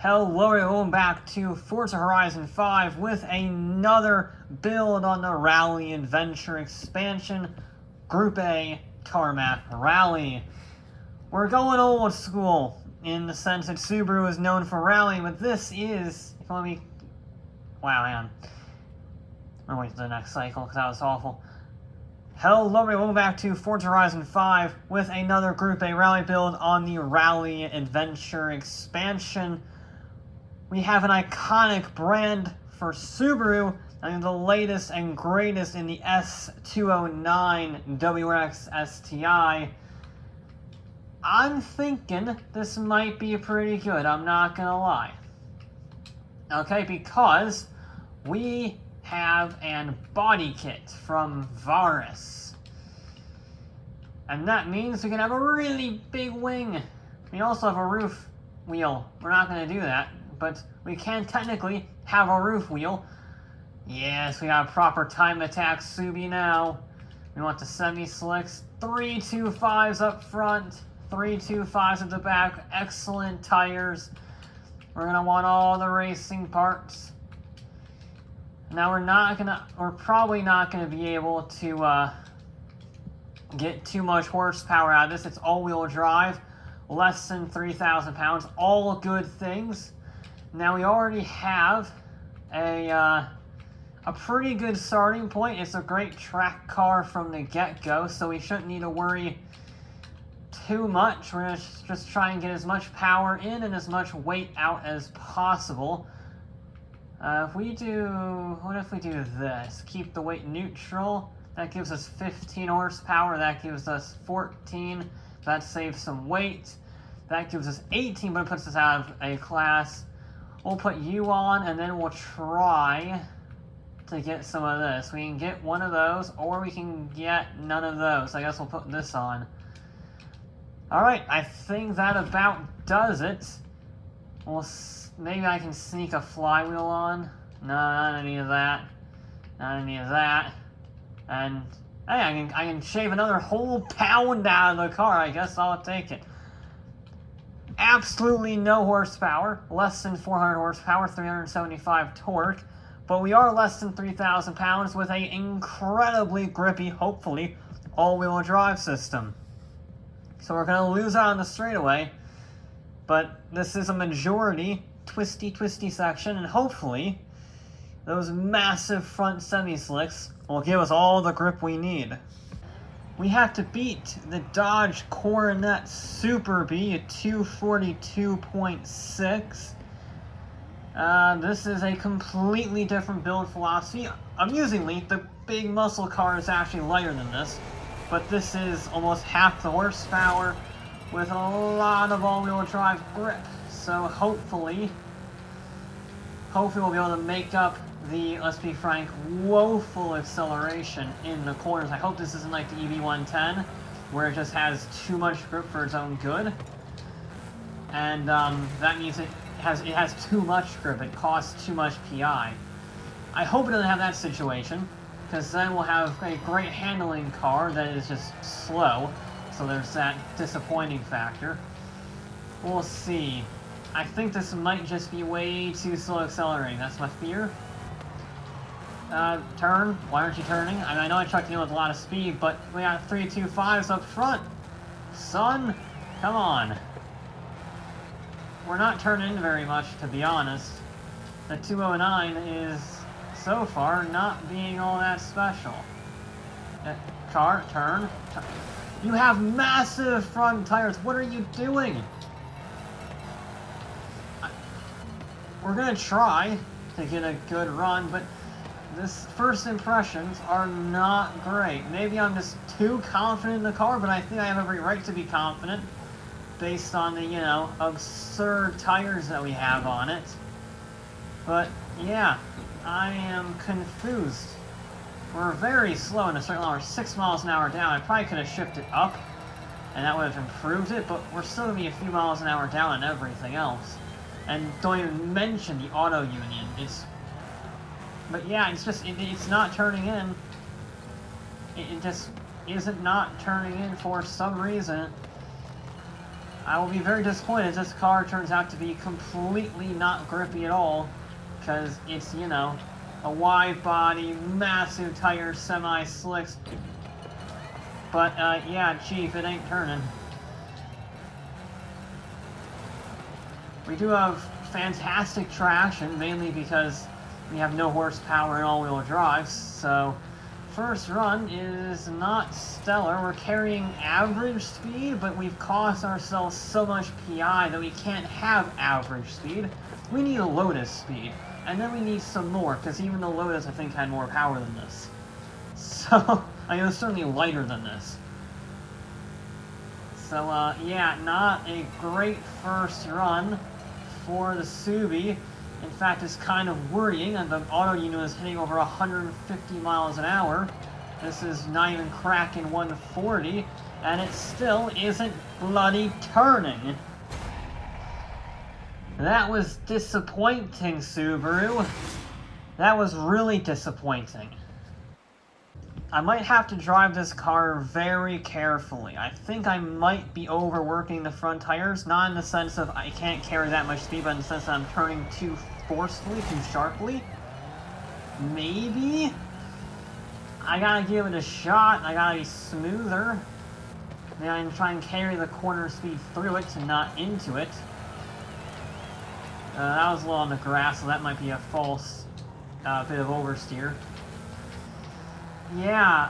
Hello everyone, back to Forza Horizon 5 with another build on the Rally Adventure expansion, Group A Tarmac Rally. We're going old school in the sense that Subaru is known for rallying, but this is, if you let me, wow, hang on. I'm gonna wait for the next cycle because that was awful. Hello everyone, back to Forza Horizon 5 with another Group A Rally build on the Rally Adventure expansion. We have an iconic brand for Subaru, and the latest and greatest in the S209 WRX STI. I'm thinking this might be pretty good, I'm not gonna lie. Okay, because we have an body kit from WRX. And that means we can have a really big wing. We also have a roof wheel. We're not gonna do that, but we can technically have a roof wheel. Yes, we got a proper time attack Subi now. We want the semi-slicks. 325s up front, 325s at the back. Excellent tires. We're gonna want all the racing parts. Now we're probably not gonna be able to get too much horsepower out of this. It's all-wheel drive, less than 3,000 pounds. All good things. Now we already have a pretty good starting point. It's a great track car from the get-go, so we shouldn't need to worry too much. We're gonna just try and get as much power in and as much weight out as possible. What if we do this? Keep the weight neutral. That gives us 15 horsepower. That gives us 14. That saves some weight. That gives us 18, but it puts us out of a class. We'll put you on, and then we'll try to get some of this. We can get one of those, or we can get none of those. I guess we'll put this on. Alright, I think that about does it. Maybe I can sneak a flywheel on. No, not any of that. Not any of that. And, hey, I can shave another whole pound out of the car. I guess I'll take it. Absolutely no horsepower, less than 400 horsepower, 375 torque, but we are less than 3,000 pounds with an incredibly grippy, hopefully, all-wheel drive system. So we're going to lose out on the straightaway, but this is a majority twisty section, and hopefully those massive front semi-slicks will give us all the grip we need. We have to beat the Dodge Coronet Super B at 242.6. This is a completely different build philosophy. Amusingly, the big muscle car is actually lighter than this, but this is almost half the horsepower with a lot of all-wheel drive grip. So hopefully we'll be able to make up the, let's be frank, woeful acceleration in the corners. I hope this isn't like the EV110, where it just has too much grip for its own good. And that means it has too much grip, it costs too much PI. I hope it doesn't have that situation, because then we'll have a great handling car that is just slow, so there's that disappointing factor. We'll see. I think this might just be way too slow accelerating, that's my fear. Turn. Why aren't you turning? I know I trucked in with a lot of speed, but we got 325s up front. Son, come on. We're not turning in very much, to be honest. The 209 is, so far, not being all that special. Car, turn. You have massive front tires. What are you doing? We're gonna try to get a good run, but this first impressions are not great. Maybe I'm just too confident in the car, but I think I have every right to be confident based on the, you know, absurd tires that we have on it. But yeah, I am confused. We're very slow in a certain level. We're 6 miles an hour down. I probably could have shifted up, and that would have improved it, but we're still going to be a few miles an hour down on everything else. And don't even mention the auto union. But yeah, it's not turning in. It just isn't not turning in for some reason. I will be very disappointed if this car turns out to be completely not grippy at all, because it's, you know, a wide body, massive tire, semi-slicks. But, yeah, Chief, it ain't turning. We do have fantastic traction, mainly because we have no horsepower and all-wheel drives, so first run is not stellar. We're carrying average speed, but we've cost ourselves so much PI that we can't have average speed. We need a Lotus speed, and then we need some more, because even the Lotus, I think, had more power than this. So, I mean, it was certainly lighter than this. So, yeah, not a great first run for the Subi. In fact, it's kind of worrying, and the auto unit is hitting over 150 miles an hour. This is not even cracking 140, and it still isn't bloody turning. That was disappointing, Subaru. That was really disappointing. I might have to drive this car very carefully. I think I might be overworking the front tires, not in the sense of I can't carry that much speed, but in the sense that I'm turning too forcefully, too sharply. Maybe? I gotta give it a shot. I gotta be smoother. Maybe I can try and carry the corner speed through it and not into it. That was a little on the grass, so that might be a false bit of oversteer. Yeah,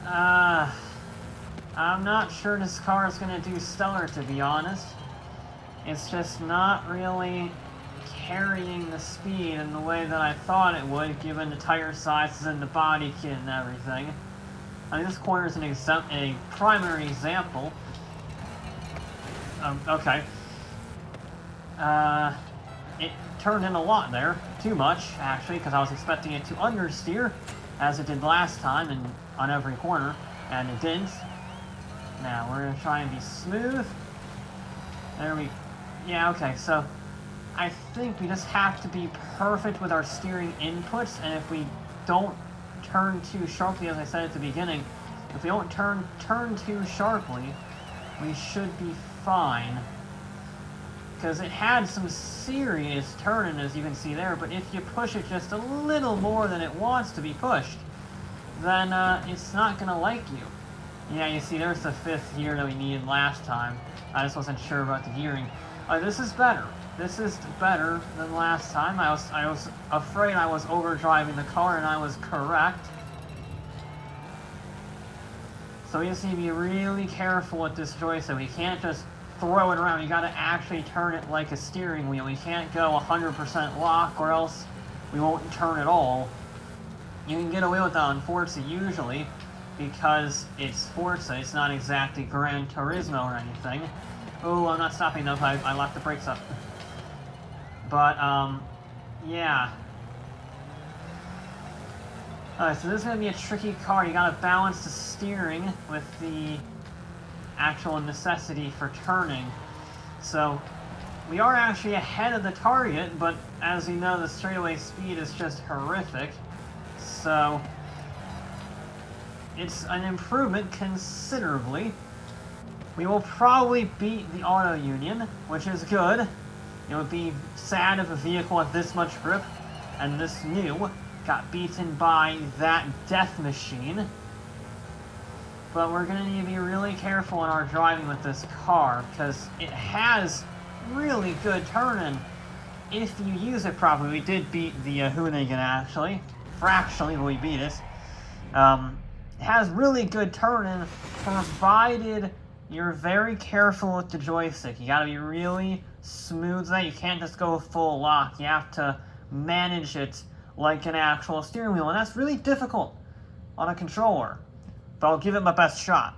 I'm not sure this car is going to do stellar, to be honest. It's just not really carrying the speed in the way that I thought it would, given the tire sizes and the body kit and everything. I mean, this corner is a primary example. Okay. It turned in a lot there. Too much, actually, because I was expecting it to understeer, as it did last time and on every corner, and it didn't. Now, we're going to try and be smooth. There we... Yeah, okay, so I think we just have to be perfect with our steering inputs, and if we don't turn too sharply, as I said at the beginning, if we don't turn too sharply, we should be fine. Because it had some serious turning, as you can see there, but if you push it just a little more than it wants to be pushed, then it's not going to like you. Yeah, you see, there's the 5th gear that we needed last time. I just wasn't sure about the gearing. This is better. This is better than last time. I was afraid I was overdriving the car, and I was correct. So we just need to be really careful with this joystick. We can't just throw it around. You gotta actually turn it like a steering wheel. You can't go 100% lock, or else we won't turn at all. You can get away with that on Forza usually, because it's Forza. It's not exactly Gran Turismo or anything. Oh, I'm not stopping enough. I locked the brakes up. But, yeah. Alright, so this is gonna be a tricky car. You gotta balance the steering with the actual necessity for turning. So we are actually ahead of the target, but as you know, the straightaway speed is just horrific. So it's an improvement considerably. We will probably beat the Auto Union, which is good. It would be sad if a vehicle with this much grip and this new got beaten by that death machine. But we're going to need to be really careful in our driving with this car, because it has really good turning if you use it properly. We did beat the Hoonigan, actually. Fractionally, but we beat it. It has really good turning, provided you're very careful with the joystick. You got to be really smooth with that. You can't just go full lock. You have to manage it like an actual steering wheel, and that's really difficult on a controller. But I'll give it my best shot.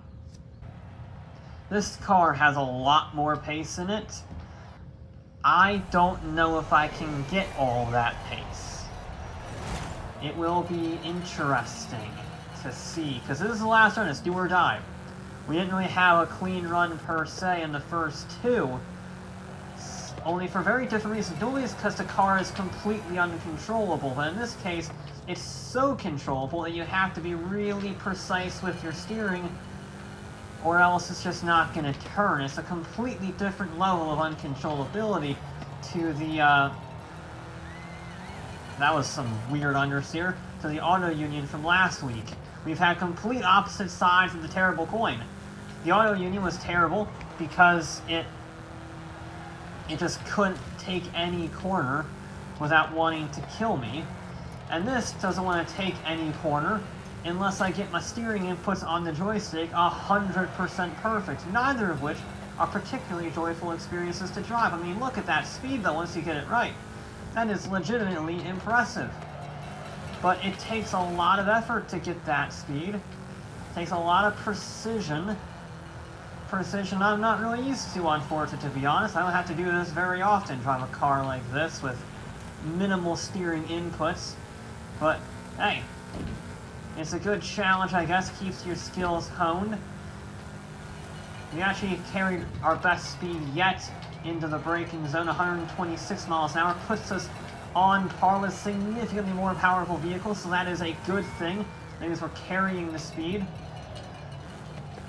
This car has a lot more pace in it. I don't know if I can get all that pace. It will be interesting to see, because this is the last run. It's do or die. We didn't really have a clean run per se in the first two, only for very different reasons. Not only is because the car is completely uncontrollable, but in this case, it's so controllable that you have to be really precise with your steering or else it's just not going to turn. It's a completely different level of uncontrollability to the, that was some weird understeer, to the Auto Union from last week. We've had complete opposite sides of the terrible coin. The Auto Union was terrible because it just couldn't take any corner without wanting to kill me. And this doesn't want to take any corner unless I get my steering inputs on the joystick 100% perfect, neither of which are particularly joyful experiences to drive. I mean, look at that speed though once you get it right. That is legitimately impressive. But it takes a lot of effort to get that speed. It takes a lot of precision. Precision I'm not really used to on Forza, to be honest. I don't have to do this very often, drive a car like this with minimal steering inputs. But, hey, it's a good challenge, I guess. Keeps your skills honed. We actually carried our best speed yet into the braking zone. 126 miles an hour puts us on par with significantly more powerful vehicles, so that is a good thing. That means we're carrying the speed.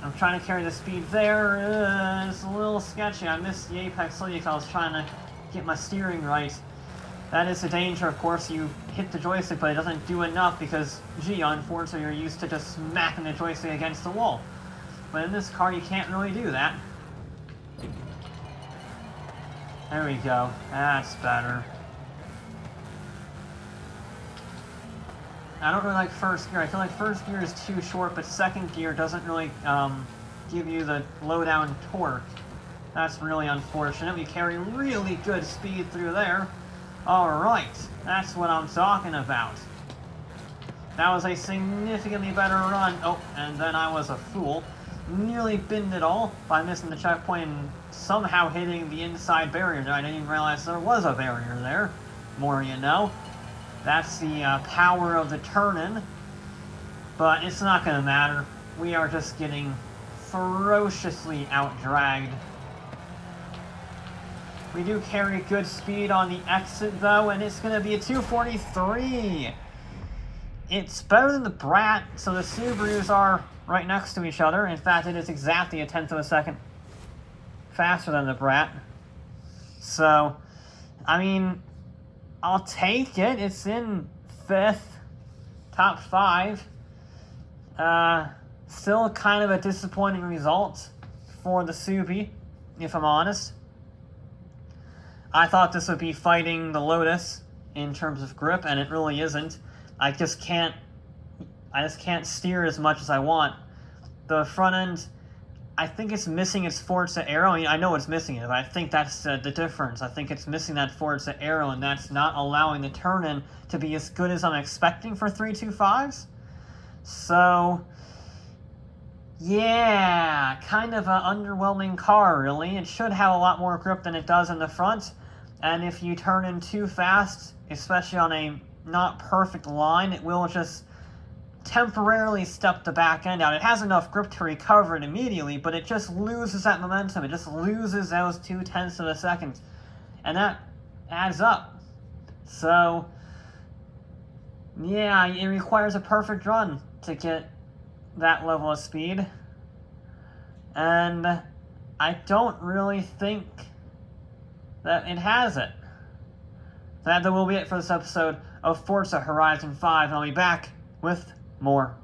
I'm trying to carry the speed there. It's a little sketchy. I missed the apex slightly because I was trying to get my steering right. That is the danger, of course. You hit the joystick, but it doesn't do enough because, gee, unfortunately, you're used to just smacking the joystick against the wall. But in this car, you can't really do that. There we go. That's better. I don't really like first gear. I feel like first gear is too short, but second gear doesn't really give you the low-down torque. That's really unfortunate. We carry really good speed through there. Alright, that's what I'm talking about. That was a significantly better run. Oh, and then I was a fool. Nearly binned it all by missing the checkpoint and somehow hitting the inside barrier there. I didn't even realize there was a barrier there. More you know. That's the power of the turn-in. But it's not going to matter. We are just getting ferociously out-dragged. We do carry good speed on the exit, though, and it's going to be a 243. It's better than the Brat, so the Subarus are right next to each other. In fact, it is exactly a tenth of a second faster than the Brat. So, I mean, I'll take it. It's in 5th, top 5. Still kind of a disappointing result for the Subi, if I'm honest. I thought this would be fighting the Lotus in terms of grip, and it really isn't. I just can't steer as much as I want. The front end, I think it's missing its Forza Aero. I mean, I know it's missing it, but I think that's the difference. I think it's missing that Forza Aero, and that's not allowing the turn-in to be as good as I'm expecting for 325s. So, yeah, kind of an underwhelming car, really. It should have a lot more grip than it does in the front. And if you turn in too fast, especially on a not perfect line, it will just temporarily step the back end out. It has enough grip to recover it immediately, but it just loses that momentum. It just loses those 0.2 of a second. And that adds up. So, yeah, it requires a perfect run to get that level of speed. And I don't really think that it has it. That will be it for this episode of Forza Horizon 5, and I'll be back with more.